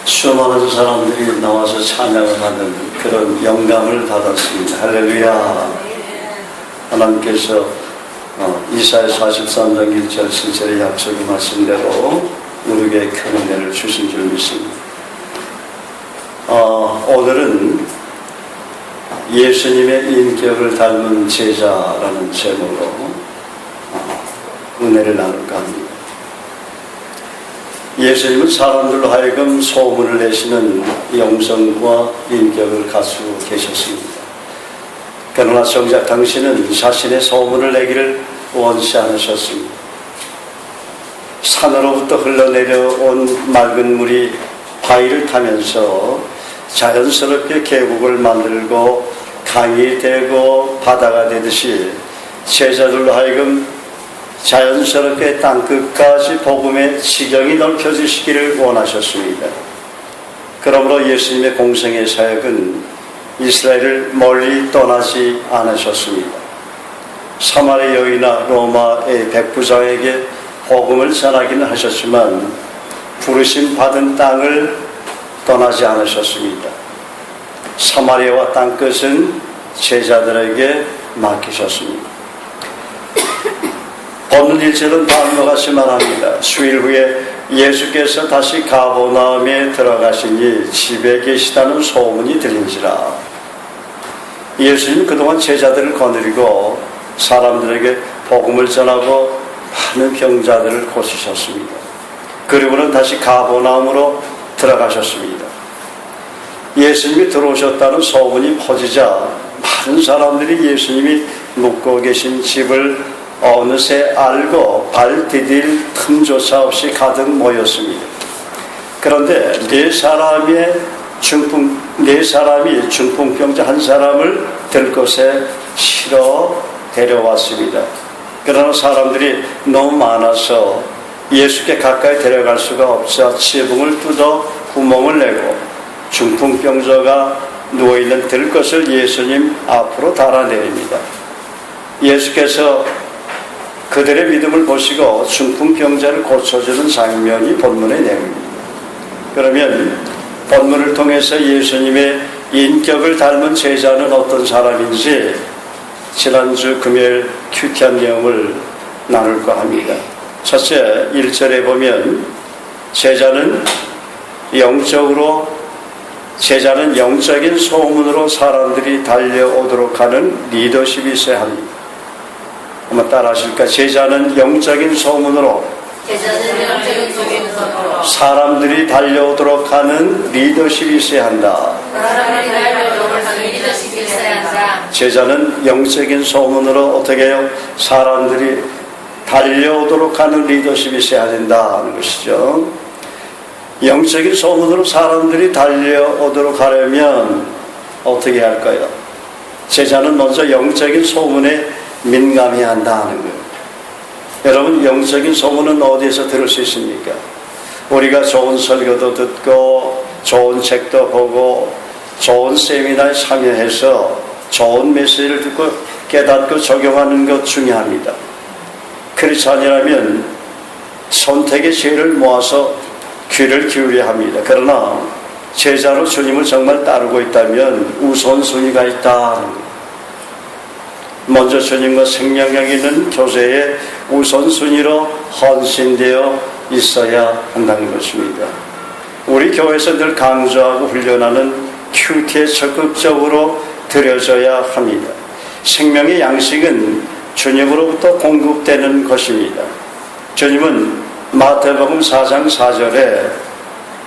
수많은 사람들이 나와서 찬양을 하는 그런 영감을 받았습니다. 할렐루야. 하나님께서 이사야 43장 1절 7절의 약속의 말씀대로 우리에게 큰 은혜를 주신 줄 믿습니다. 오늘은 예수님의 인격을 닮은 제자라는 제목으로 은혜를 나눌까 합니다. 예수님은 사람들로 하여금 소문을 내시는 영성과 인격을 가지고 계셨습니다. 그러나 정작 당신은 자신의 소문을 내기를 원치 않으셨습니다. 산으로부터 흘러내려온 맑은 물이 바위를 타면서 자연스럽게 계곡을 만들고 강이 되고 바다가 되듯이 제자들로 하여금 자연스럽게 땅끝까지 복음의 지경이 넓혀지시기를 원하셨습니다. 그러므로 예수님의 공생의 사역은 이스라엘을 멀리 떠나지 않으셨습니다. 사마리아 여인과 로마의 백부장에게 복음을 전하기는 하셨지만 부르심 받은 땅을 떠나지 않으셨습니다. 사마리아와 땅끝은 제자들에게 맡기셨습니다. 본문 1절은 다음과 같이 말합니다. 수일 후에 예수께서 다시 가버나움에 들어가시니 집에 계시다는 소문이 들린지라. 예수님은 그동안 제자들을 거느리고 사람들에게 복음을 전하고 많은 병자들을 고치셨습니다. 그리고는 다시 가버나움으로 들어가셨습니다. 예수님이 들어오셨다는 소문이 퍼지자 많은 사람들이 예수님이 묵고 계신 집을 어느새 알고 발 디딜 틈조차 없이 가득 모였습니다. 그런데 네 사람이 중풍병자 한 사람을 들것에 실어 데려왔습니다. 그러나 사람들이 너무 많아서 예수께 가까이 데려갈 수가 없자 지붕을 뚫어 구멍을 내고 중풍병자가 누워있는 들것을 예수님 앞으로 달아내립니다. 예수께서 그들의 믿음을 보시고 중풍병자를 고쳐주는 장면이 본문의 내용입니다. 그러면 본문을 통해서 예수님의 인격을 닮은 제자는 어떤 사람인지 지난주 금요일 큐티한 내용을 나눌까 합니다. 첫째 1절에 보면 제자는 영적인 소문으로 사람들이 달려오도록 하는 리더십이 있어야 합니다. 한번 따라 하실까? 제자는 영적인 소문으로 사람들이 달려오도록 하는 리더십이 있어야 한다. 제자는 영적인 소문으로 어떻게 해요? 사람들이 달려오도록 하는 리더십이 있어야 된다는 것이죠. 영적인 소문으로 사람들이 달려오도록 하려면 어떻게 할까요? 제자는 먼저 영적인 소문에 민감해야 한다는 거예요. 여러분, 영적인 소문은 어디에서 들을 수 있습니까? 우리가 좋은 설교도 듣고 좋은 책도 보고 좋은 세미나에 참여해서 좋은 메시지를 듣고 깨닫고 적용하는 것 중요합니다. 그렇지 아니라면 선택의 지혜를 모아서 귀를 기울여야 합니다. 그러나 제자로 주님을 정말 따르고 있다면 우선순위가 있다는 거예요. 먼저 주님과 생명력 있는 교제에 우선순위로 헌신되어 있어야 한다는 것입니다. 우리 교회에서 늘 강조하고 훈련하는 큐티에 적극적으로 들여져야 합니다. 생명의 양식은 주님으로부터 공급되는 것입니다. 주님은 마태복음 4장 4절에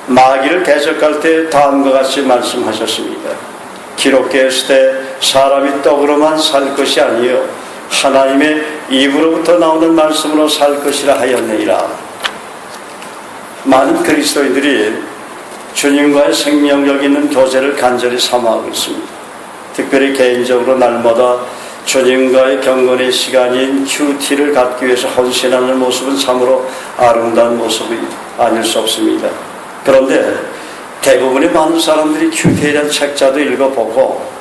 마귀를 대적할 때 다음과 같이 말씀하셨습니다. 기록되었을 사람이 떡으로만 살 것이 아니요 하나님의 입으로부터 나오는 말씀으로 살 것이라 하였느니라. 많은 그리스도인들이 주님과의 생명력 있는 교제를 간절히 사모하고 있습니다. 특별히 개인적으로 날마다 주님과의 경건의 시간인 큐티를 갖기 위해서 헌신하는 모습은 참으로 아름다운 모습이 아닐 수 없습니다. 그런데 대부분의 많은 사람들이 큐티에 대한 책자도 읽어보고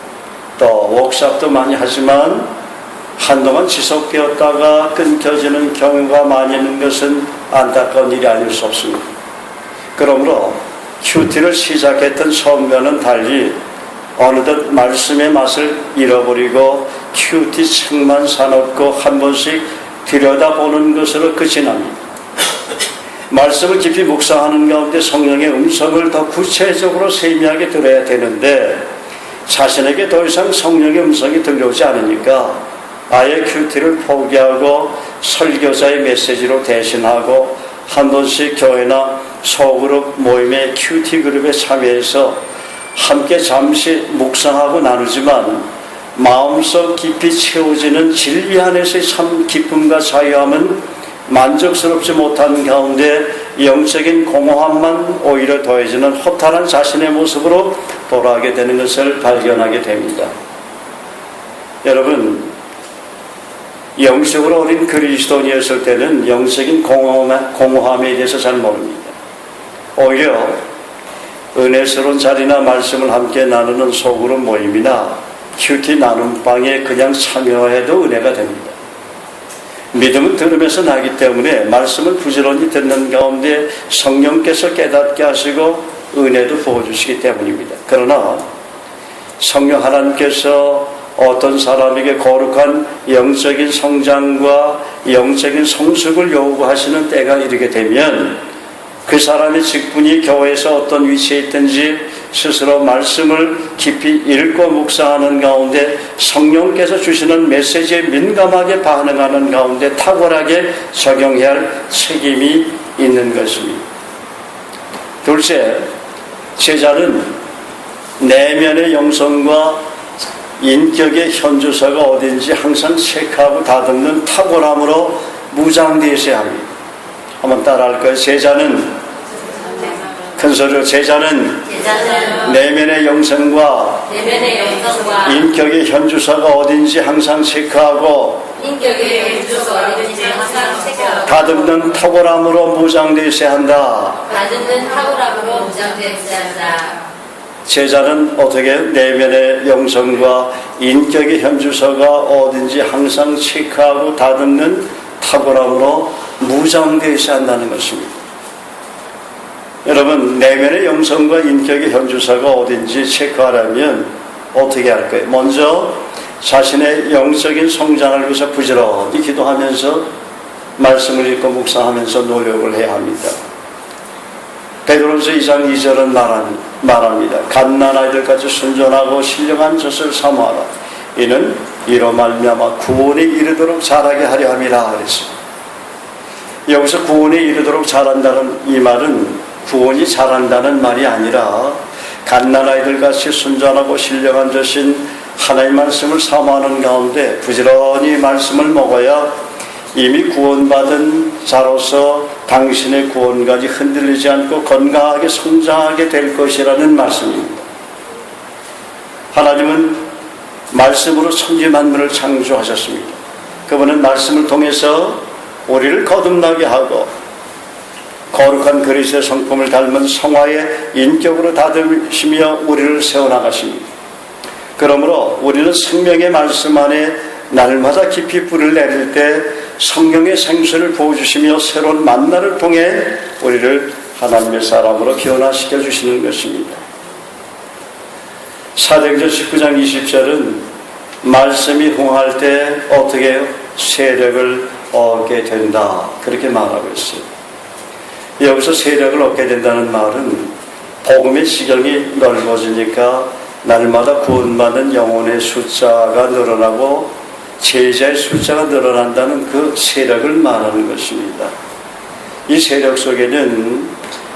또 워크숍도 많이 하지만 한동안 지속되었다가 끊겨지는 경우가 많이 있는 것은 안타까운 일이 아닐 수 없습니다. 그러므로 큐티를 시작했던 처음과는 달리 어느덧 말씀의 맛을 잃어버리고 큐티 책만 사놓고 한 번씩 들여다보는 것으로 끝이 납니다. 말씀을 깊이 묵상하는 가운데 성령의 음성을 더 구체적으로 세미하게 들어야 되는데 자신에게 더 이상 성령의 음성이 들려오지 않으니까 아예 큐티를 포기하고 설교자의 메시지로 대신하고 한 번씩 교회나 소그룹 모임의 큐티 그룹에 참여해서 함께 잠시 묵상하고 나누지만 마음속 깊이 채워지는 진리 안에서의 참 기쁨과 자유함은 만족스럽지 못한 가운데 영적인 공허함만 오히려 더해지는 허탈한 자신의 모습으로 돌아가게 되는 것을 발견하게 됩니다. 여러분, 영적으로 어린 그리스도인이었을 때는 영적인 공허함에 대해서 잘 모릅니다. 오히려 은혜스러운 자리나 말씀을 함께 나누는 소그룹 모임이나 큐티 나눔방에 그냥 참여해도 은혜가 됩니다. 믿음은 들으면서 나기 때문에 말씀을 부지런히 듣는 가운데 성령께서 깨닫게 하시고 은혜도 부어주시기 때문입니다. 그러나 성령 하나님께서 어떤 사람에게 거룩한 영적인 성장과 영적인 성숙을 요구하시는 때가 이르게 되면 그 사람의 직분이 교회에서 어떤 위치에 있든지 스스로 말씀을 깊이 읽고 묵상하는 가운데 성령께서 주시는 메시지에 민감하게 반응하는 가운데 탁월하게 적용해야 할 책임이 있는 것입니다. 둘째, 제자는 내면의 영성과 인격의 현주소가 어딘지 항상 체크하고 다듬는 탁월함으로 무장되어 있어야 합니다. 한번 따라할까요? 제자는 큰 소리로 제자는 내면의 영성과 인격의 현주소가 어딘지 항상 체크하고 다듬는 탁월함으로 무장되어 있어야 한다. 제자는 어떻게 내면의 영성과 인격의 현주소가 어딘지 항상 체크하고 다듬는 탁월함으로 무장되어 있어야 한다는 것입니다. 여러분, 내면의 영성과 인격의 현주소가 어딘지 체크하려면 어떻게 할까요? 먼저 자신의 영적인 성장을 위해서 부지런히 기도하면서 말씀을 읽고 묵상하면서 노력을 해야 합니다. 베드로전서 2장 2절은 말합니다. 갓난아이들같이 순전하고 신령한 젖을 사모하라. 이는 이로 말미암아 구원에 이르도록 자라게 하려 함이라 그랬습니다. 여기서 구원에 이르도록 자란다는 이 말은 구원이 자란다는 말이 아니라 갓난아이들같이 순전하고 신령한 젖인 하나님의 말씀을 사모하는 가운데 부지런히 말씀을 먹어야 이미 구원받은 자로서 당신의 구원까지 흔들리지 않고 건강하게 성장하게 될 것이라는 말씀입니다. 하나님은 말씀으로 천지 만물을 창조하셨습니다. 그분은 말씀을 통해서 우리를 거듭나게 하고 거룩한 그리스도의 성품을 닮은 성화의 인격으로 다듬으시며 우리를 세워나가십니다. 그러므로 우리는 생명의 말씀 안에 날마다 깊이 뿌리를 내릴 때 성령의 생수를 부어주시며 새로운 만나를 통해 우리를 하나님의 사람으로 변화시켜 주시는 것입니다. 사도행전 19장 20절은 말씀이 흥할 때 어떻게 해요? 세력을 얻게 된다, 그렇게 말하고 있어요. 여기서 세력을 얻게 된다는 말은 복음의 시경이 넓어지니까 날마다 구원받는 영혼의 숫자가 늘어나고 제자의 숫자가 늘어난다는 그 세력을 말하는 것입니다. 이 세력 속에는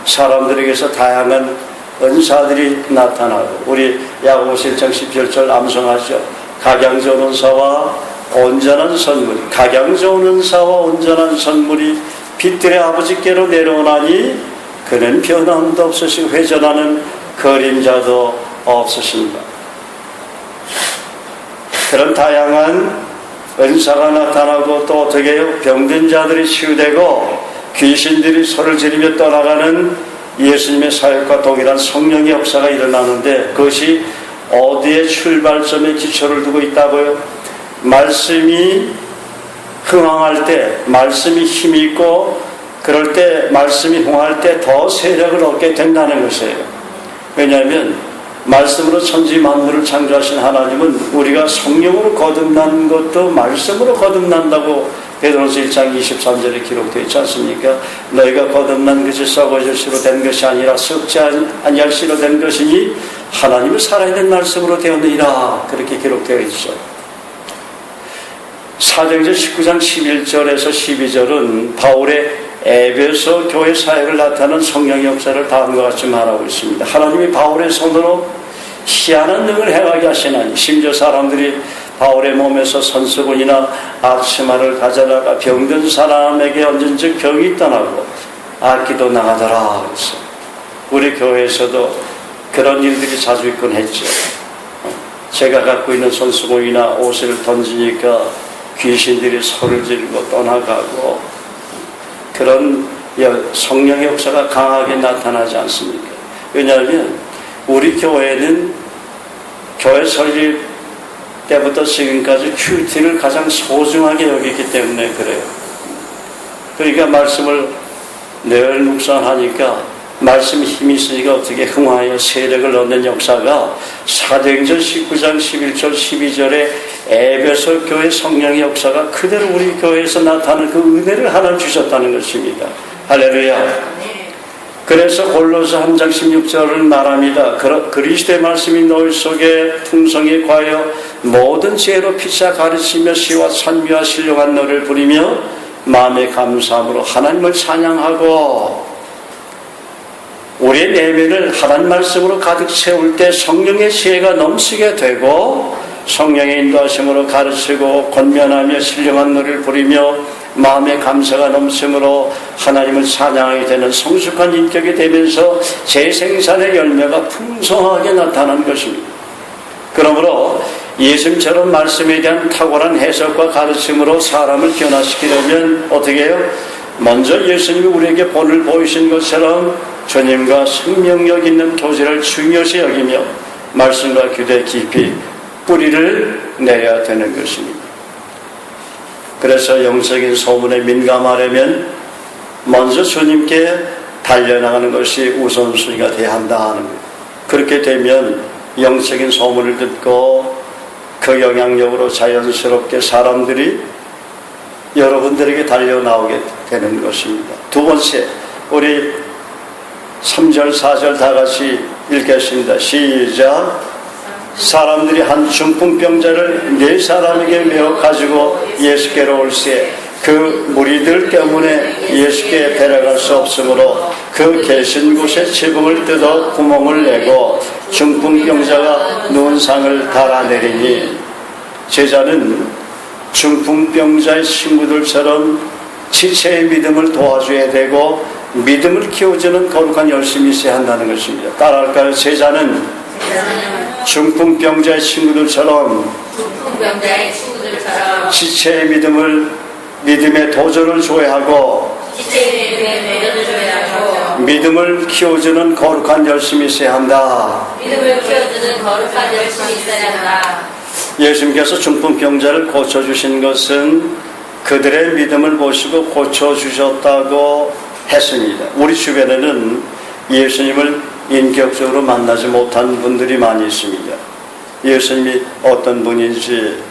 사람들에게서 다양한 은사들이 나타나고, 우리 야고보서 1장 17절 암송하죠. 각양좋은 은사와 온전한 선물이, 각양좋은 은사와 온전한 선물이 빛들의 아버지께로 내려오나니 그는 변함도 없으시고 회전하는 그림자도 없으십니다. 그런 다양한 은사가 나타나고 또 어떻게 해요? 병든 자들이 치유되고 귀신들이 소리를 지르며 떠나가는 예수님의 사역과 동일한 성령의 역사가 일어나는데 그것이 어디에 출발점에 기초를 두고 있다고요? 말씀이 흥황할 때, 말씀이 힘이 있고 그럴 때 말씀이 흥할 때 더 세력을 얻게 된다는 것이에요. 왜냐하면 말씀으로 천지 만물을 창조하신 하나님은 우리가 성령으로 거듭난 것도 말씀으로 거듭난다고 베드로서 1장 23절에 기록되어 있지 않습니까? 너희가 거듭난 것이 썩어질 씨로 된 것이 아니라 썩지 아니할 씨로 된 것이니 하나님을 살아있는 말씀으로 되었느니라. 그렇게 기록되어 있죠. 사도행전 19장 11절에서 12절은 바울의 에베소 교회 사역을 나타내는 성령의 역사를 다음과 같이 말하고 있습니다. 하나님이 바울의 손으로 희한한 능을 행하게 하시나니 심지어 사람들이 바울의 몸에서 손수건이나 앞치마를 가져다가 병든 사람에게 얹은즉 병이 떠나고 앓기도 나가더라. 그래서 우리 교회에서도 그런 일들이 자주 있곤 했죠. 제가 갖고 있는 손수건이나 옷을 던지니까 귀신들이 소리를 지르고 떠나가고 그런 성령의 역사가 강하게 나타나지 않습니까? 왜냐하면 우리 교회는 교회 설립 때부터 지금까지 큐티를 가장 소중하게 여기기 때문에 그래요. 그러니까 말씀을 늘 묵상하니까 말씀에 힘이 있으니까 어떻게 흥하여 세력을 얻는 역사가 사도행전 19장 11절 12절에 에베소 교회 성령의 역사가 그대로 우리 교회에서 나타나는 그 은혜를 하나 주셨다는 것입니다. 할렐루야. 그래서 골로새 3장 16절을 말합니다. 그리스도의 말씀이 너희 속에 풍성히 과하여 모든 지혜로 피차 가르치며 시와 찬미와 신령한 노래를 부리며 마음의 감사함으로 하나님을 찬양하고 우리의 내면을 하나님 말씀으로 가득 채울 때 성령의 지혜가 넘치게 되고 성령의 인도하심으로 가르치고 권면하며 신령한 노래를 부리며 마음의 감사가 넘침으로 하나님을 찬양하게 되는 성숙한 인격이 되면서 재생산의 열매가 풍성하게 나타나는 것입니다. 그러므로 예수님처럼 말씀에 대한 탁월한 해석과 가르침으로 사람을 변화시키려면 어떻게 해요? 먼저 예수님이 우리에게 본을 보이신 것처럼 주님과 생명력 있는 교제를 중요시 여기며 말씀과 교대에 깊이 뿌리를 내야 되는 것입니다. 그래서 영적인 소문에 민감하려면 먼저 주님께 달려나가는 것이 우선순위가 되어야 한다는 거예요. 그렇게 되면 영적인 소문을 듣고 그 영향력으로 자연스럽게 사람들이 여러분들에게 달려나오게 되는 것입니다. 두 번째, 우리 3절 4절 다 같이 읽겠습니다. 시작. 사람들이 한 중풍병자를 네 사람에게 메어 가지고 예수께로 올세 그 무리들 때문에 예수께 데려갈 수 없으므로 그 계신 곳에 지붕을 뜯어 구멍을 내고 중풍병자가 누운 상을 달아내리니 제자는 중풍병자의 친구들처럼 지체의 믿음을 도와줘야 되고 믿음을 키워주는 거룩한 열심이 있어야 한다는 것입니다. 따라할까요? 제자는 중풍병자의 친구들처럼 지체의 믿음의 도전을 조회하고 믿음을 키워주는 거룩한 열심이 있어야 한다. 예수님께서 중풍병자를 고쳐주신 것은 그들의 믿음을 보시고 고쳐주셨다고 했습니다. 우리 주변에는 예수님을 인격적으로 만나지 못한 분들이 많이 있습니다. 예수님이 어떤 분인지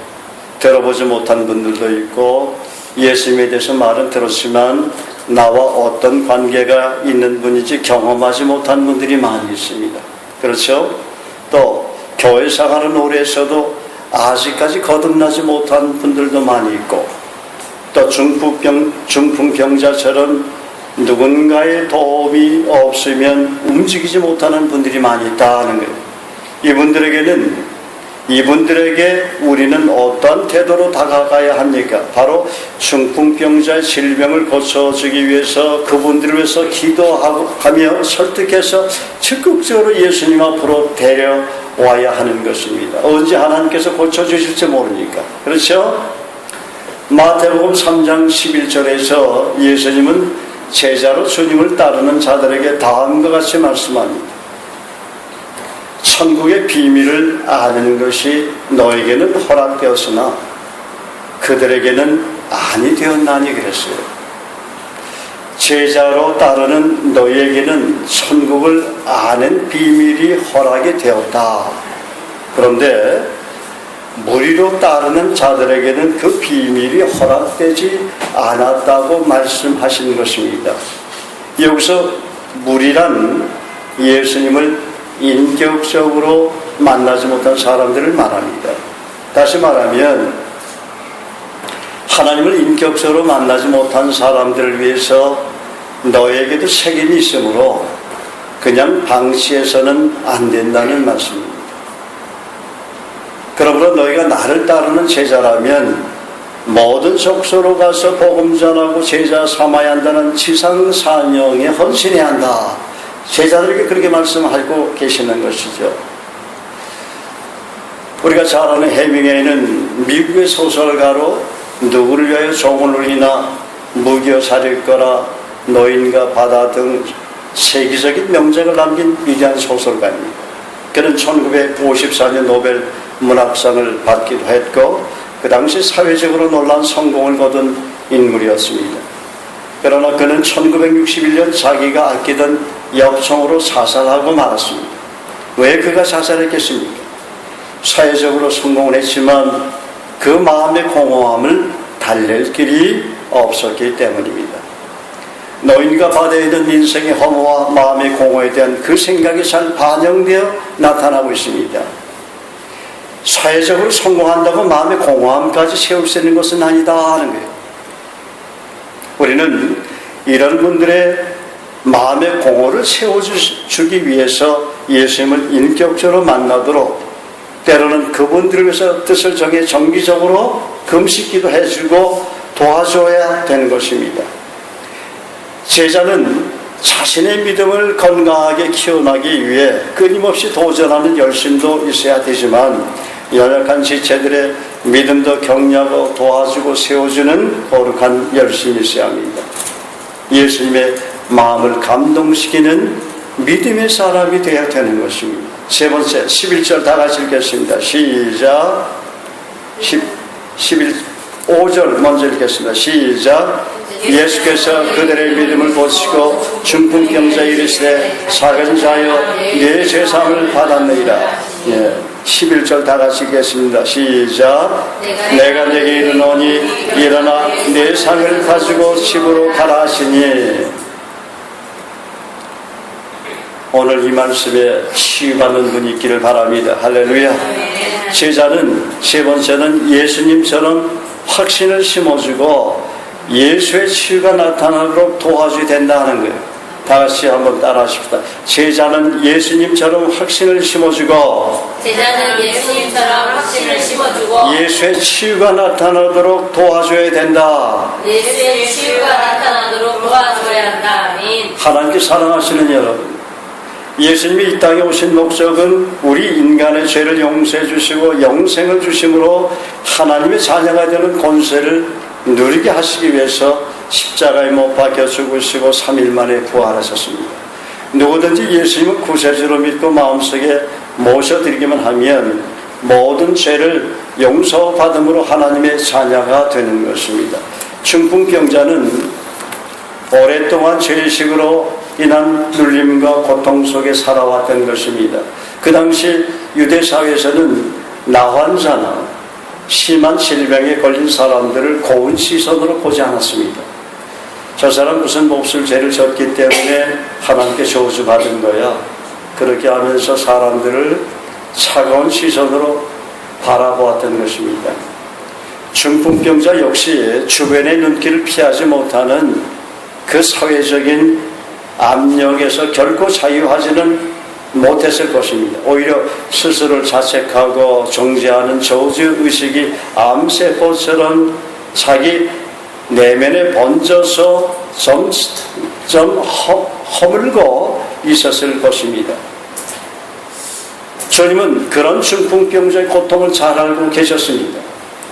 들어보지 못한 분들도 있고 예수님에 대해서 말은 들었지만 나와 어떤 관계가 있는 분인지 경험하지 못한 분들이 많이 있습니다. 그렇죠? 또 교회 생활은 오래 했어도 아직까지 거듭나지 못한 분들도 많이 있고 또 중풍병자처럼 누군가의 도움이 없으면 움직이지 못하는 분들이 많이 있다는 거예요. 이분들에게 우리는 어떤 태도로 다가가야 합니까? 바로 중풍병자의 질병을 고쳐주기 위해서 그분들을 위해서 기도하며 설득해서 적극적으로 예수님 앞으로 데려와야 하는 것입니다. 언제 하나님께서 고쳐주실지 모르니까. 그렇죠? 마태복음 3장 11절에서 예수님은 제자로 주님을 따르는 자들에게 다음과 같이 말씀합니다. 천국의 비밀을 아는 것이 너에게는 허락되었으나 그들에게는 아니 되었나니 그랬어요. 제자로 따르는 너희에게는 천국을 아는 비밀이 허락이 되었다. 그런데 무리로 따르는 자들에게는 그 비밀이 허락되지 않았다고 말씀하신 것입니다. 여기서 무리란 예수님을 인격적으로 만나지 못한 사람들을 말합니다. 다시 말하면 하나님을 인격적으로 만나지 못한 사람들을 위해서 너에게도 책임이 있으므로 그냥 방치해서는 안 된다는 말씀입니다. 그러므로 너희가 나를 따르는 제자라면 모든 족속으로 가서 복음 전하고 제자 삼아야 한다는 지상 사명에 헌신해야 한다. 제자들에게 그렇게 말씀하고 계시는 것이죠. 우리가 잘 아는 해밍웨이는 미국의 소설가로 누구를 위하여 종을 울리나 무기여 살릴 거라 노인과 바다 등 세계적인 명작을 남긴 위대한 소설가입니다. 그는 1954년 노벨 문학상을 받기도 했고 그 당시 사회적으로 놀라운 성공을 거둔 인물이었습니다. 그러나 그는 1961년 자기가 아끼던 엽총으로 자살하고 말았습니다. 왜 그가 자살했겠습니까? 사회적으로 성공을 했지만 그 마음의 공허함을 달랠 길이 없었기 때문입니다. 노인과 바다에 있는 인생의 허무와 마음의 공허에 대한 그 생각이 잘 반영되어 나타나고 있습니다. 사회적으로 성공한다고 마음의 공허함까지 채울 수 있는 것은 아니다 하는 거예요. 우리는 이런 분들의 마음의 공허를 채워주기 위해서 예수님을 인격적으로 만나도록 때로는 그분들을 위해서 뜻을 정해 정기적으로 금식기도 해주고 도와줘야 되는 것입니다. 제자는 자신의 믿음을 건강하게 키워나기 위해 끊임없이 도전하는 열심도 있어야 되지만 연약한 지체들의 믿음도 격려하고 도와주고 세워주는 거룩한 열심이 있어야 합니다. 예수님의 마음을 감동시키는 믿음의 사람이 되어야 되는 것입니다. 세 번째, 11절 다 같이 읽겠습니다. 시작. 5절 먼저 읽겠습니다. 시작. 예수께서 그들의 믿음을 보시고 중풍병자 이르시되 작은 자여 네 죄사함을 받았느니라. 11절 다 같이 읽겠습니다. 시작. 내가 네게 이르노니 일어나 네 상을 가지고 집으로 가라 하시니. 오늘 이 말씀에 치유받는 분이 있기를 바랍니다. 할렐루야. 제자는 세 번째는 예수님처럼 확신을 심어주고 예수의 치유가 나타나도록 도와줘야 된다는 거예요. 다 같이 한번 따라 하십시다. 제자는 예수님처럼 확신을 심어주고 예수의 치유가 나타나도록 도와줘야 된다. 예수의 치유가 나타나도록 도와줘야 한다. 아멘. 하나님께 사랑하시는 여러분, 예수님이 이 땅에 오신 목적은 우리 인간의 죄를 용서해 주시고 영생을 주심으로 하나님의 자녀가 되는 권세를 누리게 하시기 위해서 십자가에 못 박혀 죽으시고 3일 만에 부활하셨습니다. 누구든지 예수님을 구세주로 믿고 마음속에 모셔드리기만 하면 모든 죄를 용서받음으로 하나님의 자녀가 되는 것입니다. 중풍병자는 오랫동안 죄의식으로 인한 눌림과 고통 속에 살아왔던 것입니다. 그 당시 유대사회에서는 나환자나 심한 질병에 걸린 사람들을 고운 시선으로 보지 않았습니다. 저 사람 무슨 몹쓸 죄를 졌기 때문에 하나님께 저주받은 거야. 그렇게 하면서 사람들을 차가운 시선으로 바라보았던 것입니다. 중풍병자 역시 주변의 눈길을 피하지 못하는 그 사회적인 압력에서 결코 자유하지는 못했을 것입니다. 오히려 스스로를 자책하고 정죄하는 저주의식이 암세포처럼 자기 내면에 번져서 점점 허물고 있었을 것입니다. 주님은 그런 중풍병자의 고통을 잘 알고 계셨습니다.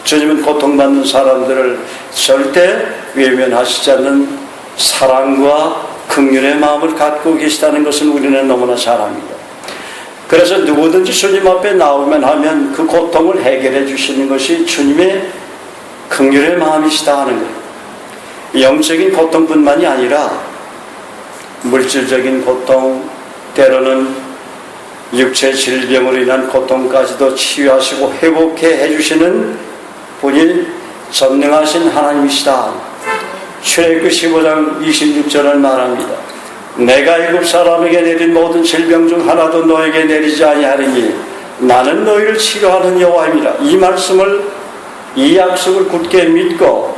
주님은 고통받는 사람들을 절대 외면하시지 않는 사랑과 긍휼의 마음을 갖고 계시다는 것은 우리는 너무나 잘 압니다. 그래서 누구든지 주님 앞에 나오면 하면 그 고통을 해결해 주시는 것이 주님의 긍휼의 마음이시다 하는 거예요. 영적인 고통뿐만이 아니라 물질적인 고통, 때로는 육체 질병으로 인한 고통까지도 치유하시고 회복해 해주시는 분이 전능하신 하나님이시다. 출애굽기 15장 26절을 말합니다. 내가 애굽 사람에게 내린 모든 질병 중 하나도 너에게 내리지 아니하리니 나는 너희를 치료하는 여호와입니다. 이 말씀을, 이 약속을 굳게 믿고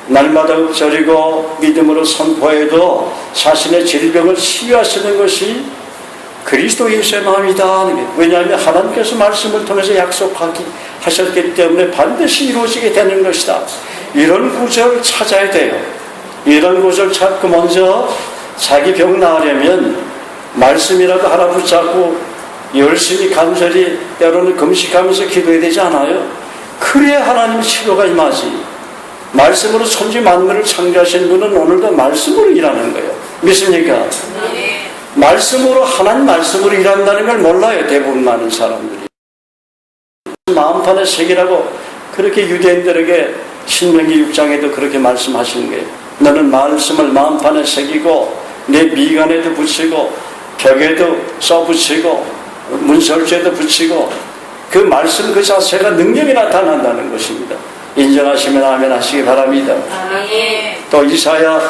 날마다 읊조리고 믿음으로 선포해도 자신의 질병을 치유하시는 것이 그리스도 예수의 마음이다. 왜냐하면 하나님께서 말씀을 통해서 약속하셨기 때문에 반드시 이루어지게 되는 것이다. 이런 구절을 찾아야 돼요. 이런 구절을 찾고 먼저 자기 병 나으려면 말씀이라도 하나 붙잡고 열심히 간절히 때로는 금식하면서 기도해야 되지 않아요? 그래야 하나님 치료가 임하지. 말씀으로 천지 만물을 창조하신 분은 오늘도 말씀으로 일하는 거예요. 믿습니까? 네. 말씀으로, 하나님 말씀으로 일한다는 걸 몰라요. 대부분 많은 사람들이. 마음판의 색이라고 그렇게 유대인들에게 신명기 6장에도 그렇게 말씀하시는 거예요. 너는 말씀을 마음판에 새기고 내 미간에도 붙이고 벽에도 써붙이고 문설주에도 붙이고, 그 말씀 그 자체가 능력이 나타난다는 것입니다. 인정하시면 아멘 하시기 바랍니다. 아멘. 또 이사야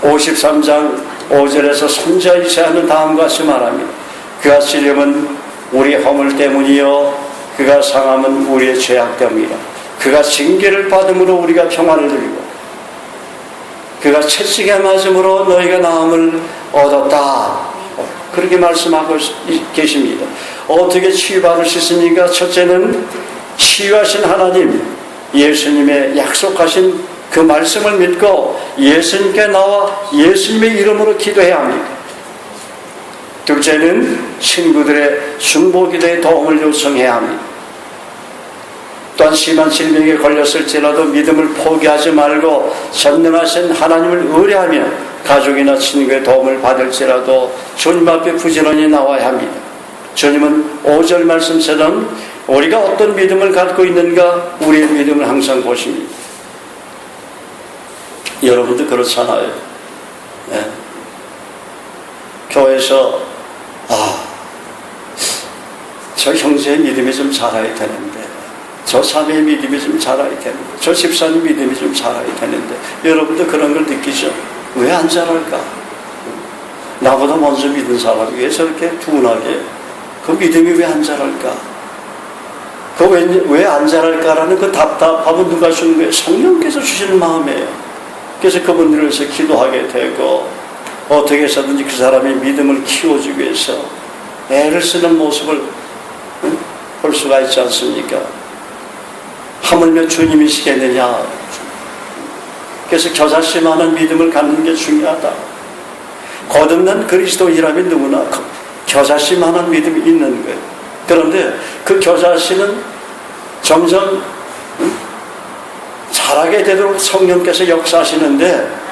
53장 5절에서 선지자 이사야는 다음과 같이 말합니다. 그가 찔림은 우리의 허물 때문이요 그가 상함은 우리의 죄악 때문이라. 그가 징계를 받음으로 우리가 평안을 누리고 그가 채찍에 맞음으로 너희가 나음을 얻었다. 그렇게 말씀하고 계십니다. 어떻게 치유받을 수 있습니까? 첫째는 치유하신 하나님, 예수님의 약속하신 그 말씀을 믿고 예수님께 나와 예수님의 이름으로 기도해야 합니다. 둘째는 친구들의 중보기도에 도움을 요청해야 합니다. 또한 심한 질병에 걸렸을지라도 믿음을 포기하지 말고 전능하신 하나님을 의뢰하며 가족이나 친구의 도움을 받을지라도 주님 앞에 부지런히 나와야 합니다. 주님은 5절 말씀처럼 우리가 어떤 믿음을 갖고 있는가 우리의 믿음을 항상 보십니다. 여러분도 그렇잖아요. 네. 교회에서 저 형제의 믿음이 좀 자라야 되는데, 저 자매의 믿음이 좀 자라야 되는데, 저 집사님 믿음이 좀 자라야 되는데, 여러분도 그런 걸 느끼죠? 왜 안 자랄까? 나보다 먼저 믿은 사람이 왜 저렇게 둔하게, 그 믿음이 왜 안 자랄까? 그 왜 안 자랄까라는 그 답답함은 누가 주는 거예요? 성령께서 주시는 마음이에요. 그래서 그분들을 위해서 기도하게 되고, 어떻게 해서든지 그 사람의 믿음을 키워주기 위해서 애를 쓰는 모습을 볼 수가 있지 않습니까? 하물며 주님이시겠느냐. 그래서 겨자씨만한 믿음을 갖는 게 중요하다. 거듭난 그리스도인이라면 누구나 겨자씨만한 믿음이 있는 거예요. 그런데 그 겨자씨는 점점 자라게 되도록 성령께서 역사하시는데,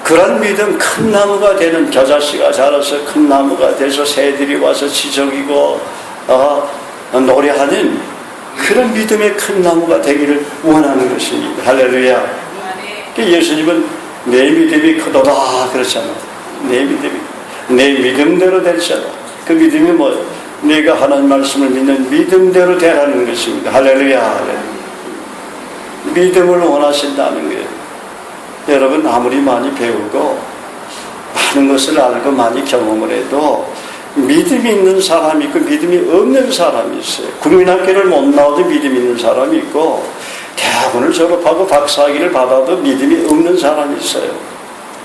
그런 믿음, 큰 나무가 되는, 겨자씨가 자라서 큰 나무가 돼서 새들이 와서 지저귀고 노래하는 그런 믿음의 큰 나무가 되기를 원하는 것입니다. 할렐루야. 예수님은 내 믿음이 크도다 그렇잖아요. 내 믿음대로 되잖아. 그 믿음이 뭐예요? 내가 하나님 말씀을 믿는 믿음대로 되라는 것입니다. 할렐루야. 믿음을 원하신다는 거예요. 여러분, 아무리 많이 배우고 많은 것을 알고 많이 경험을 해도 믿음이 있는 사람이 있고 믿음이 없는 사람이 있어요. 국민학교를 못 나와도 믿음이 있는 사람이 있고, 대학원을 졸업하고 박사학위를 받아도 믿음이 없는 사람이 있어요.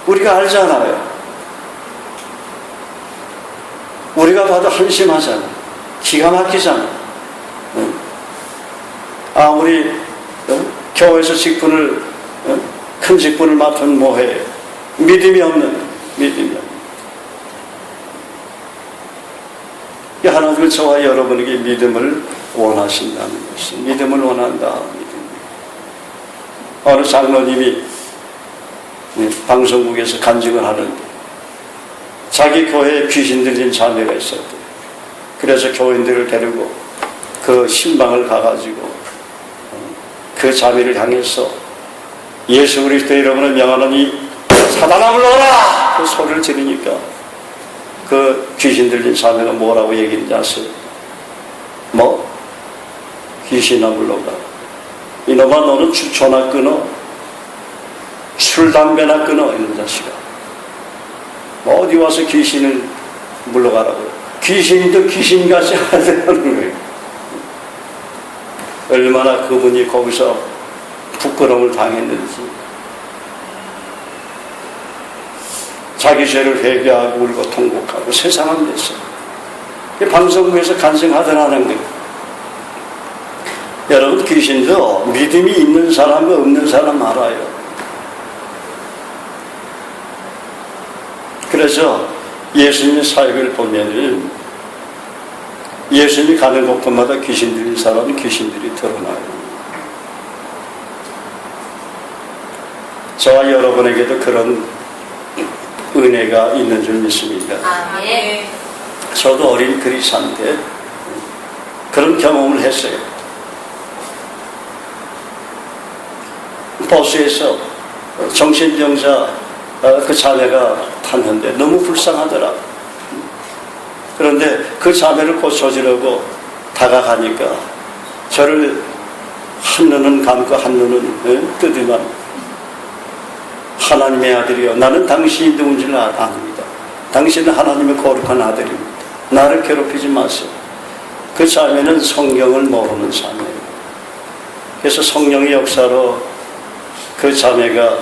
우리가 알잖아요. 우리가 봐도 한심하잖아. 기가 막히잖아. 아무리 교회에서 직분을 큰 직분을 맡은 뭐해, 믿음이 없는. 하나님은 저와 여러분에게 믿음을 원하신다는 것이, 믿음을 원한다. 어느 장로님이 방송국에서 간증을 하는데, 자기 교회에 귀신 들린 자매가 있었대. 그래서 교인들을 데리고 그 신방을 가가지고 그 자매를 향해서 예수 그리스도 이름으로 명하노니 사단아 불러라! 그 소리를 지르니까 그 귀신 들린 사내가 뭐라고 얘기했는지 아세요? 뭐? 귀신아 불러라. 이놈아 너는 주초나 끊어. 술, 담배나 끊어. 이놈 자식아. 어디 와서 귀신을 물러가라고요. 귀신도 귀신같이 하더라는 거예요. 얼마나 그분이 거기서 부끄러움을 당했는지. 자기 죄를 회개하고 울고 통곡하고 세상을 위해서 방송국에서 간증하더라는 거예요. 여러분 귀신도 믿음이 있는 사람과 없는 사람 알아요. 그래서 예수님의 사역을 보면은 예수님이 가는 곳마다 귀신 들린 사람은 귀신들이 드러나요. 저와 여러분에게도 그런 은혜가 있는 줄 믿습니다. 아멘. 저도 어린 그리스도인데 그런 경험을 했어요. 버스에서 정신병자 그 자매가 탔는데 너무 불쌍하더라. 그런데 그 자매를 고쳐주려고 다가가니까 저를 한눈은 감고 한눈은 뜨더만 하나님의 아들이요 나는 당신이 누군지를 압니다. 당신은 하나님의 거룩한 아들입니다. 나를 괴롭히지 마세요. 그 자매는 성경을 모르는 자매예요. 그래서 성령의 역사로 그 자매가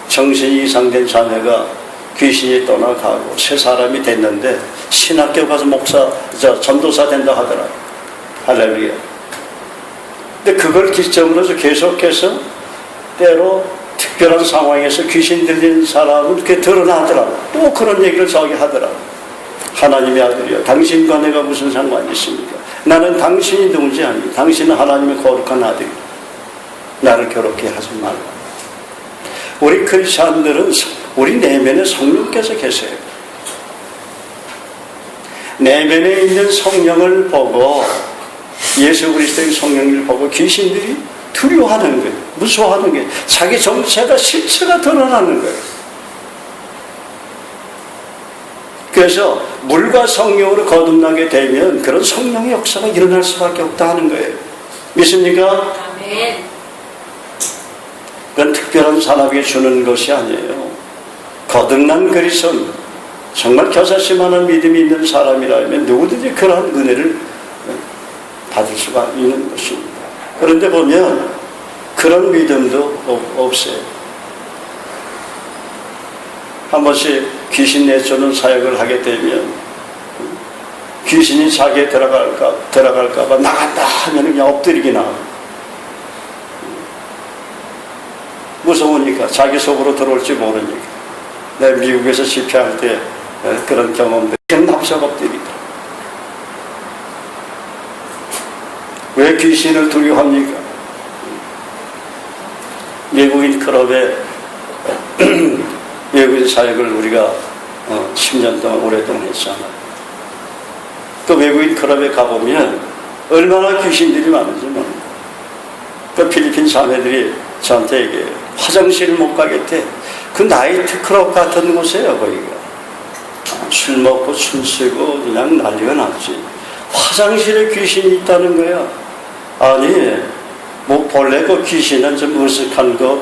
정신이 이상된 자매가 귀신이 떠나가고 새 사람이 됐는데 신학교 가서 전도사 된다 하더라. 할렐루야. 근데 그걸 기점으로 계속해서 때로 특별한 상황에서 귀신 들린 사람은 그게 드러나더라고. 또 그런 얘기를 저기 하더라고. 하나님의 아들이요 당신과 내가 무슨 상관이 있습니까? 나는 당신이 누군지 아니. 당신은 하나님의 거룩한 아들이요 나를 괴롭게 하지 말라. 우리 크리스천들은 우리 내면에 성령께서 계세요. 내면에 있는 성령을 보고 예수 그리스도의 성령을 보고 귀신들이 두려워하는 거예요. 무서워하는 거예요. 자기 정체가 실체가 드러나는 거예요. 그래서 물과 성령으로 거듭나게 되면 그런 성령의 역사가 일어날 수밖에 없다 하는 거예요. 믿습니까? 아멘. 그건 특별한 사람에게 주는 것이 아니에요. 거듭난 그리스도는 정말 겨자씨만한 믿음이 있는 사람이라면 누구든지 그러한 은혜를 받을 수가 있는 것입니다. 그런데 보면 그런 믿음도 없어요. 한 번씩 귀신 내쫓는 사역을 하게 되면 귀신이 자기에 들어갈까 봐 나간다 하면 그냥 엎드리기나 하고 무서우니까 자기 속으로 들어올지 모르니까. 내가 미국에서 집회할 때 그런 경험들 그냥 납작 엎드리더라. 왜 귀신을 두려워합니까? 외국인 클럽에 외국인 사역을 우리가 10년 동안 오랫동안 했잖아요. 그 외국인 클럽에 가보면 얼마나 귀신들이 많은지 모릅니다. 그 필리핀 자매들이 저한테 얘기해요. 화장실을 못 가겠대. 그 나이트 클럽 같은 곳이에요, 거기가. 술 먹고 춤 추고 그냥 난리가 났지. 화장실에 귀신이 있다는 거야. 아니, 뭐 본래 그 귀신은 좀 으슥한 거,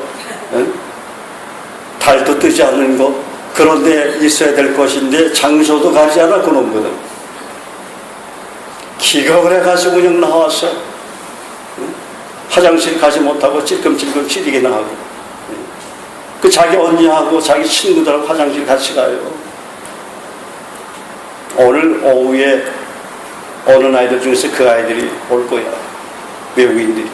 달도 뜨지 않는 거, 그런 데 있어야 될 것인데 장소도 가지 않아 그놈거든. 기겁을 해가지고 그냥 나와서 화장실 가지 못하고 찔끔찔끔 찌르기나 하고 그 자기 언니하고 자기 친구들하고 화장실 같이 가요. 오늘 오후에 어느 아이들 중에서 그 아이들이 올 거야. 외국인들이.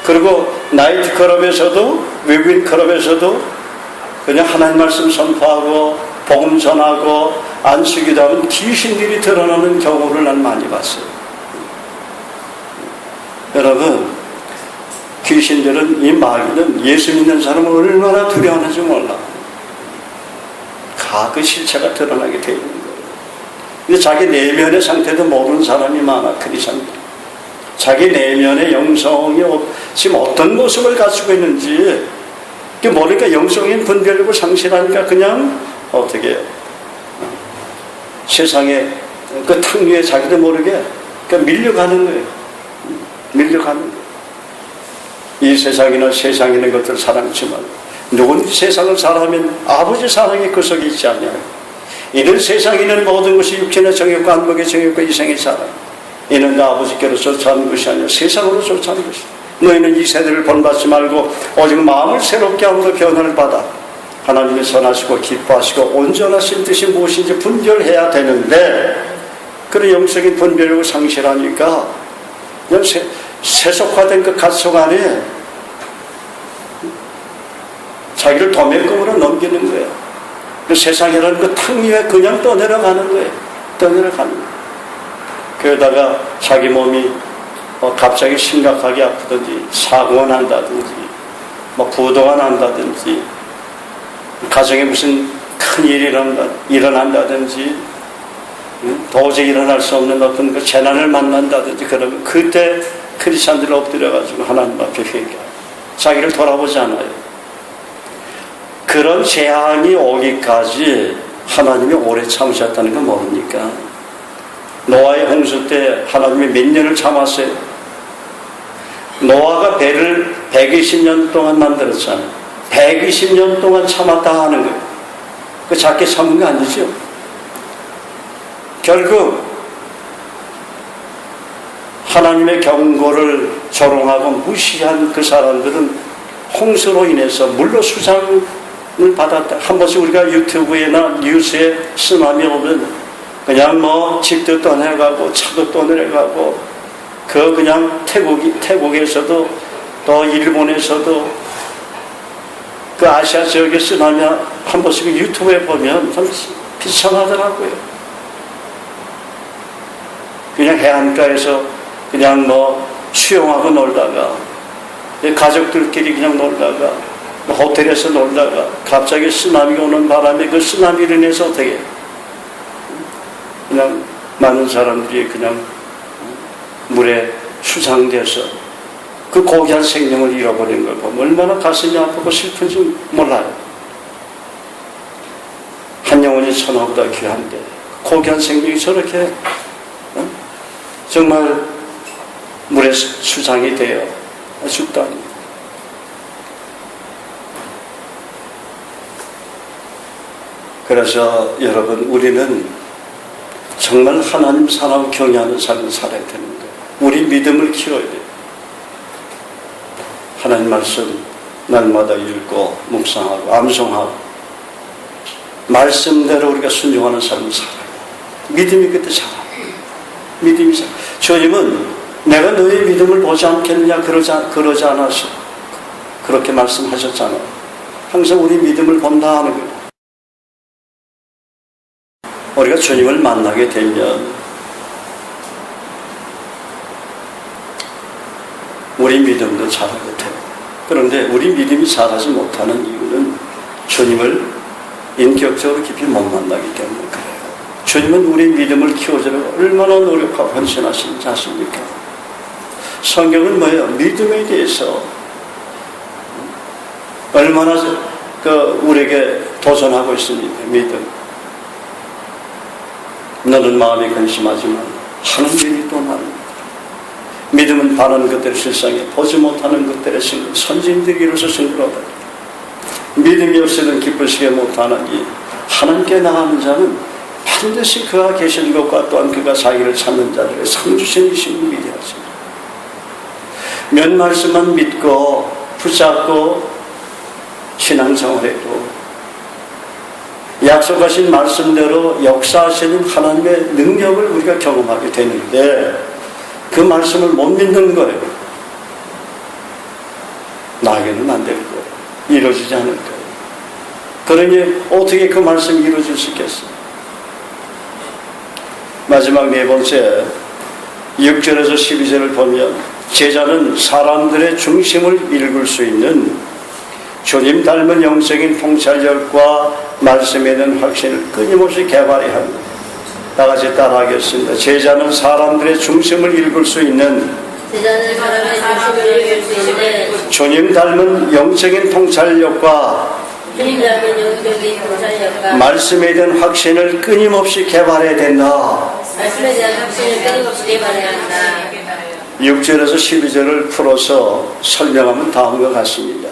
그리고 나이트 클럽에서도 외국인 클럽에서도 그냥 하나님 말씀 선포하고 복음 전하고 안수기도 하면 귀신들이 드러나는 경우를 난 많이 봤어요. 여러분 귀신들은 이 마귀는 예수 믿는 사람을 얼마나 두려워하는지 몰라. 그 실체가 드러나게 되어 있는 거예요. 근데 자기 내면의 상태도 모르는 사람이 많아. 크리스천들이. 자기 내면의 영성이 지금 어떤 모습을 가지고 있는지 그 모르니까 영성인 분별력을 상실하니까 그냥 어떻게 해요? 세상에 그 탕류에 자기도 모르게 그러니까 밀려가는 거예요. 밀려가는 거예요. 이 세상이나 세상에 있는 것들을 사랑치만 누군지 세상을 사랑하면 아버지 사랑이 그 속에 있지 않냐요. 이는 세상에 있는 모든 것이 육신의 정욕과 안목의 정욕과 이생의 사랑, 이는 나 아버지께로 쫓아오는 것이 아니라 세상으로 쫓아오는 것이다. 너희는 이 세대를 본받지 말고 오직 마음을 새롭게 함으로 변화를 받아 하나님의 선하시고 기뻐하시고 온전하신 뜻이 무엇인지 분별해야 되는데, 그런 영적인 분별력을 상실하니까 그냥 세속화된 그 갓속 안에 자기를 도매금으로 넘기는 거예요. 그 세상이라는 그 탕 위에 그냥 떠내려가는 거예요. 떠내려가는 거예요. 그러다가 자기 몸이 갑자기 심각하게 아프든지 사고가 난다든지 부도가 난다든지 가정에 무슨 큰 일이 일어난다든지 도저히 일어날 수 없는 어떤 그 재난을 만난다든지 그러면 그때 크리스찬들을 엎드려가지고 하나님 앞에 회개하고 자기를 돌아보지 않아요. 그런 재앙이 오기까지 하나님이 오래 참으셨다는 거 모릅니까? 노아의 홍수 때 하나님이 몇 년을 참았어요? 노아가 배를 120년 동안 만들었잖아요. 120년 동안 참았다 하는 거예요. 그 작게 참은 거 아니죠? 결국 하나님의 경고를 조롱하고 무시한 그 사람들은 홍수로 인해서 물로 수장을 받았다. 한 번씩 우리가 유튜브에나 뉴스에 쓰나미 오면 그냥 집도 떠내가고 차도 떠내려가고 그 그냥 태국에서도 또 일본에서도 그 아시아 지역의 쓰나미 한 번씩 유튜브에 보면 참 비참하더라고요. 그냥 해안가에서 그냥 수영하고 놀다가 가족들끼리 그냥 놀다가 호텔에서 놀다가 갑자기 쓰나미가 오는 바람에 그 쓰나미로 인해서 어떻게 그냥 많은 사람들이 그냥 물에 수상돼서 그 고귀한 생명을 잃어버린 걸 보면 얼마나 가슴이 아프고 슬픈지 몰라요. 한 영혼이 천하보다 귀한데 고귀한 생명이 저렇게 정말 물에 수상이 되어 죽다니. 그래서 여러분, 우리는 정말 하나님 사랑하고 경외하는 삶을 살아야 되는 거예요. 우리 믿음을 키워야 돼요. 하나님 말씀 날마다 읽고 묵상하고 암송하고 말씀대로 우리가 순종하는 삶을 살아야 돼요. 믿음이 그때 살아요. 믿음이 살아요. 주님은 내가 너의 믿음을 보지 않겠느냐 그러지 않았어. 그렇게 말씀하셨잖아요. 항상 우리 믿음을 본다 하는 거예요. 우리가 주님을 만나게 되면 우리 믿음도 자라게 돼요. 그런데 우리 믿음이 자라지 못하는 이유는 주님을 인격적으로 깊이 못 만나기 때문에 그래요. 주님은 우리 믿음을 키워주려고 얼마나 노력하고 헌신하시는지 아십니까? 성경은 뭐예요? 믿음에 대해서 얼마나 우리에게 도전하고 있습니다. 믿음. 너는 마음에 근심하지만 하는 일이 또 많은 거다. 믿음은 바라는 것들을 실상에 보지 못하는 것들의 승리, 선진들이 이로써 승리로다. 믿음이 없이는 기쁘시게 못하나니 하나님께 나가는 자는 반드시 그가 계신 것과 또한 그가 자기를 찾는 자들의 상주신 이심을 믿어야지. 몇 말씀만 믿고 붙잡고 신앙생활해도 약속하신 말씀대로 역사하시는 하나님의 능력을 우리가 경험하게 되는데 그 말씀을 못 믿는 거예요. 나에게는 안 될 거예요. 이루어지지 않을 거예요. 그러니 어떻게 그 말씀이 이루어질 수 있겠어요? 마지막 네 번째 6절에서 12절을 보면 제자는 사람들의 중심을 읽을 수 있는 주님 닮은 영적인 통찰력과 말씀에 대한 확신을 끊임없이 개발해야 합니다. 다 같이 따라하겠습니다. 제자는 사람들의 중심을 읽을 수 있는 제자는 사람의 중심을 읽을 수 있는 주님 닮은 영적인 통찰력과 주님 닮은 영적인 통찰력과 말씀에 대한 확신을 끊임없이 개발해야 된다. 말씀에 대한 확신을 끊임없이 개발해야 한다. 6절에서 12절을 풀어서 설명하면 다음과 같습니다.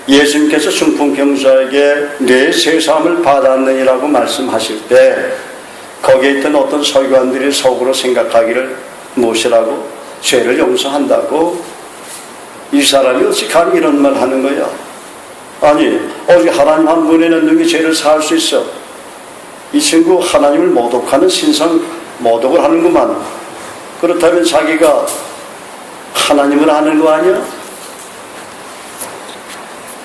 예수님께서 중풍병자에게 내 세상을 받았느니라고 말씀하실 때 거기에 있던 어떤 서기관들이 속으로 생각하기를 무엇이라고? 죄를 용서한다고? 이 사람이 어찌 감히 이런 말 하는 거야? 아니, 오직 하나님 한 분에는 능히 죄를 사할 수 있어. 이 친구 하나님을 모독하는 신성 모독을 하는구만. 그렇다면 자기가 하나님을 아는 거 아니야?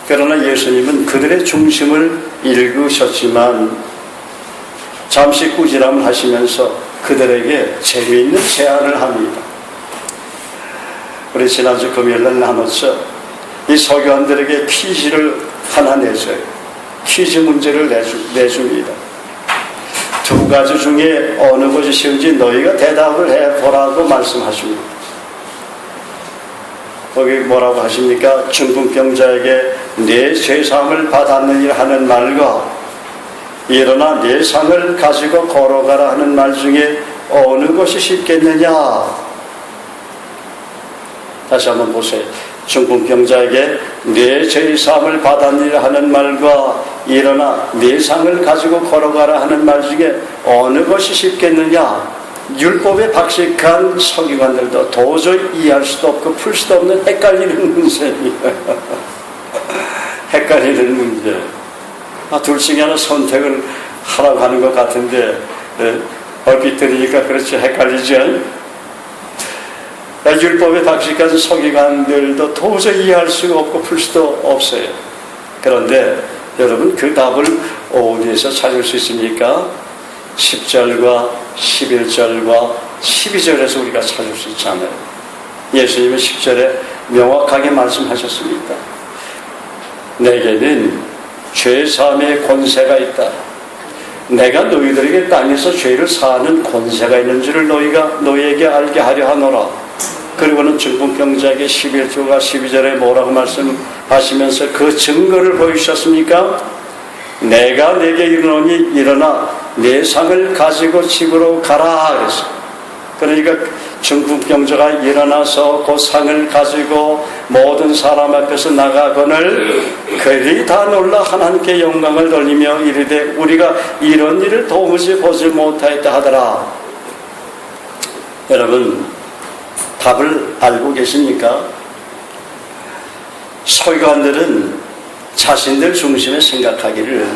그러나 예수님은 그들의 중심을 읽으셨지만 잠시 꾸지람을 하시면서 그들에게 재미있는 제안을 합니다. 우리 지난주 금요일날 나눴죠. 이 서기관들에게 퀴즈를 하나 내줘요. 퀴즈 문제를 내줍니다. 두 가지 중에 어느 것이 쉬운지 너희가 대답을 해보라고 말씀하십니다. 거기 뭐라고 하십니까? 중풍병자에게 내 죄사함을 받았느니라 하는 말과 일어나 내 상을 가지고 걸어가라 하는 말 중에 어느 것이 쉽겠느냐? 다시 한번 보세요. 중풍병자에게 내 죄사함을 받았느니라 하는 말과 일어나 내 상을 가지고 걸어가라 하는 말 중에 어느 것이 쉽겠느냐? 율법에 박식한 서기관들도 도저히 이해할 수도 없고 풀 수도 없는 헷갈리는 문제입니다. 헷갈리는 문제. 둘 중에 하나 선택을 하라고 하는 것 같은데 얼핏 들으니까 그렇지 헷갈리죠. 율법에 박식한 서기관들도 도저히 이해할 수가 없고 풀 수도 없어요. 그런데 여러분 그 답을 어디에서 찾을 수 있습니까? 10절과 11절과 12절에서 우리가 찾을 수 있잖아요. 예수님은 10절에 명확하게 말씀하셨습니다. 내게는 죄사함의 권세가 있다. 내가 너희들에게 땅에서 죄를 사하는 권세가 있는 줄을 너희에게 알게 하려 하노라. 그리고는 중풍병자에게 11절과 12절에 뭐라고 말씀하시면서 그 증거를 보여주셨습니까? 내가 내게 이르노니 일어나 내 상을 가지고 집으로 가라 그랬어요. 그러니까 중풍병자가 일어나서 그 상을 가지고 모든 사람 앞에서 나가거늘 그들이 다 놀라 하나님께 영광을 돌리며 이르되 우리가 이런 일을 도무지 보지 못하였다 하더라. 여러분 답을 알고 계십니까? 서기관들은 자신들 중심에 생각하기를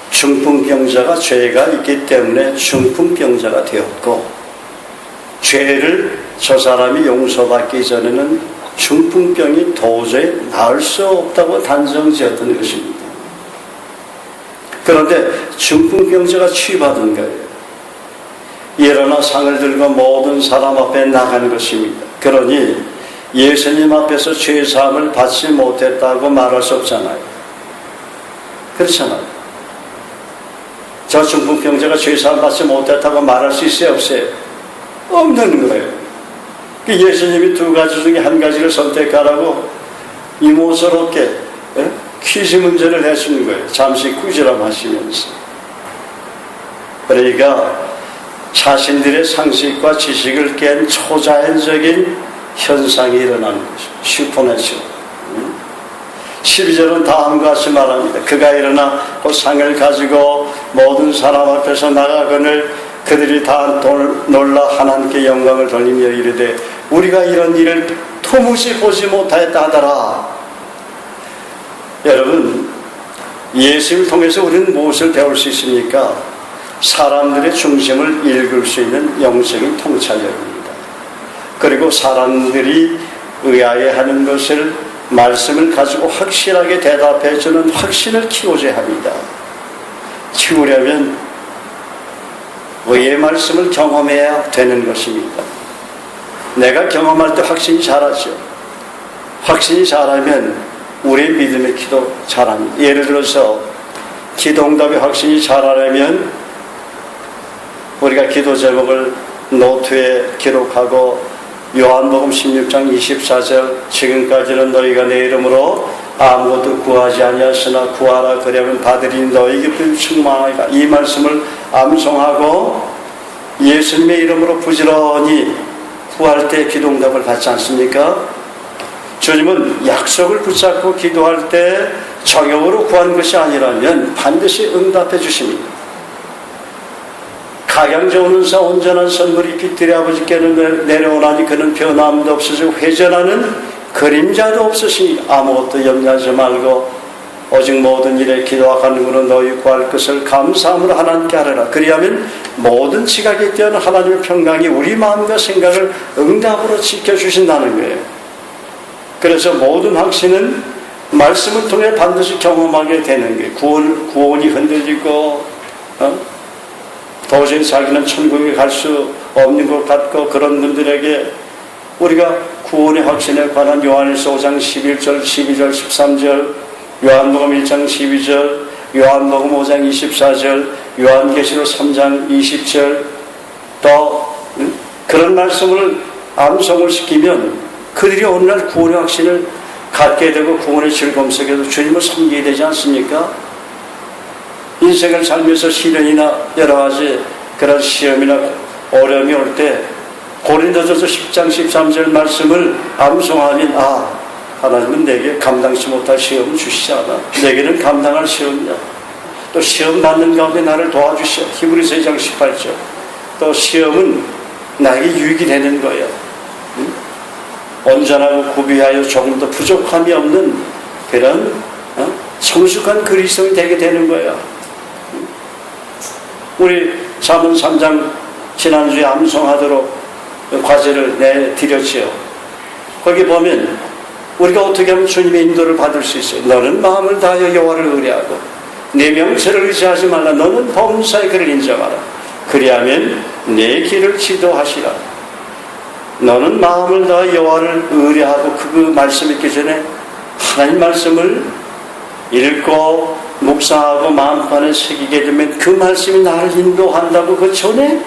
중풍병자가 죄가 있기 때문에 중풍병자가 되었고 죄를 저 사람이 용서받기 전에는 중풍병이 도저히 나을 수 없다고 단정지었던 것입니다. 그런데 중풍병자가 치유받은 거예요. 일어나 상을 들고 모든 사람 앞에 나가는 것입니다. 그러니 예수님 앞에서 죄사함을 받지 못했다고 말할 수 없잖아요. 그렇잖아요. 저 중풍병자가 죄사함 받지 못했다고 말할 수 있어요? 없어요? 없는 거예요. 예수님이 두 가지 중에 한 가지를 선택하라고 이모스럽게 퀴즈 문제를 내주는 거예요. 잠시 꾸지람 하시면서. 그러니까 자신들의 상식과 지식을 깬 초자연적인 현상이 일어나는 것이죠. 슈퍼내추럴. 12절은 다음과 같이 말합니다. 그가 일어나 그 상을 가지고 모든 사람 앞에서 나가거늘 그들이 다 놀라 하나님께 영광을 돌리며 이르되 우리가 이런 일을 도무지 보지 못하였다 하더라. 여러분 예수를 통해서 우리는 무엇을 배울 수 있습니까? 사람들의 중심을 읽을 수 있는 영적인 통찰력입니다. 그리고 사람들이 의아해하는 것을 말씀을 가지고 확실하게 대답해주는 확신을 키워줘야 합니다. 키우려면 의의 말씀을 경험해야 되는 것입니다. 내가 경험할 때 확신이 자라죠. 확신이 자라면 우리의 믿음의 기도 잘합니다. 예를 들어서 기도응답의 확신이 자라려면 우리가 기도 제목을 노트에 기록하고 요한복음 16장 24절 지금까지는 너희가 내 이름으로 아무것도 구하지 아니하였으나 구하라 그러면 받으리 너희에게 충만하리라. 이 말씀을 암송하고 예수님의 이름으로 부지런히 구할 때 기도응답을 받지 않습니까? 주님은 약속을 붙잡고 기도할 때 정욕으로 구한 것이 아니라면 반드시 응답해 주십니다. 각양져오는사 온전한 선물이 빛들이 아버지께는 내려오나니 그는 변함도 없으시고 회전하는 그림자도 없으시니 아무것도 염려하지 말고 오직 모든 일에 기도와 간구로 너희 구할 것을 감사함으로 하나님께 하라라. 그리하면 모든 지각에 뛰어난 하나님의 평강이 우리 마음과 생각을 응답으로 지켜주신다는 거예요. 그래서 모든 확신은 말씀을 통해 반드시 경험하게 되는 거예요. 구원이 흔들리고 도저히 자기는 천국에 갈 수 없는 것 같고 그런 분들에게 우리가 구원의 확신에 관한 요한일서 5장 11절, 12절, 13절, 요한복음 1장 12절, 요한복음 5장 24절, 요한계시록 3장 20절 또 그런 말씀을 암송을 시키면 그들이 오늘날 구원의 확신을 갖게 되고 구원의 즐거움 속에서 주님을 섬기게 되지 않습니까? 인생을 살면서 시련이나 여러 가지 그런 시험이나 어려움이 올 때 고린도전서 10장 13절 말씀을 암송하면 하나님은 내게 감당치 못할 시험을 주시지 않아. 내게는 감당할 시험이야. 또 시험 받는 가운데 나를 도와주셔. 히브리서 2장 18절 또 시험은 나에게 유익이 되는 거야. 온전하고 구비하여 조금도 부족함이 없는 그런 성숙한 그리스도인이 되게 되는 거야. 우리 잠언 3장 지난주에 암송하도록 과제를 내드렸지요. 거기 보면 우리가 어떻게 하면 주님의 인도를 받을 수 있어요. 너는 마음을 다하여 여호와를 의뢰하고 내 명철을 의지하지 말라. 너는 범사의 그를 인정하라. 그리하면 내 길을 지도하시라. 너는 마음을 다하여 여호와를 의뢰하고 그 말씀 읽기 전에 하나님 말씀을 읽고 묵상하고 마음판에 새기게 되면 그 말씀이 나를 인도한다고 그 전에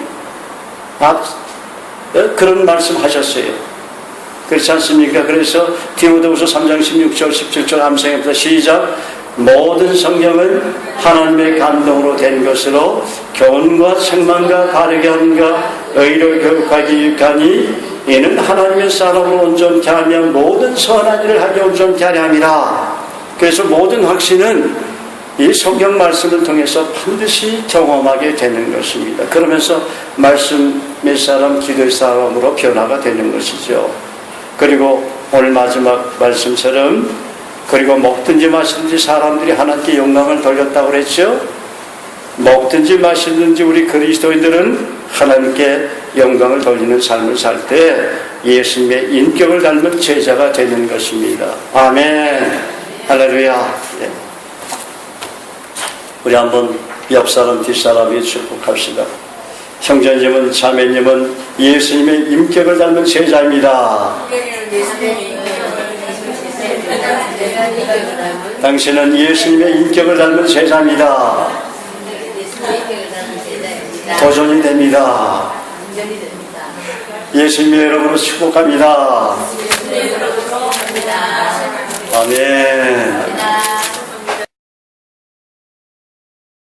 그런 말씀 하셨어요. 그렇지 않습니까? 그래서 디모데후서 3장 16절 17절 암송해보자. 시작. 모든 성경은 하나님의 감동으로 된 것으로 교훈과 책망과 바르게 함과 의로 교육하기 유익하니 이는 하나님의 사람으로 온전케 하며 모든 선한 일을 하게 온전케 하려 함이라. 그래서 모든 확신은 이 성경 말씀을 통해서 반드시 경험하게 되는 것입니다. 그러면서 말씀의 사람, 기도의 사람으로 변화가 되는 것이죠. 그리고 오늘 마지막 말씀처럼 그리고 먹든지 마시든지 사람들이 하나님께 영광을 돌렸다고 그랬죠. 먹든지 마시든지 우리 그리스도인들은 하나님께 영광을 돌리는 삶을 살 때 예수님의 인격을 닮은 제자가 되는 것입니다. 아멘. 할렐루야. 예. 우리 한번 옆사람 뒷사람이 축복합시다. 형제님은 자매님은 예수님의 인격을 닮은 제자입니다. 당신은 예수님의 인격을 닮은 제자입니다. 도전이 됩니다. 예수님의 이름으로 축복합니다. 아멘.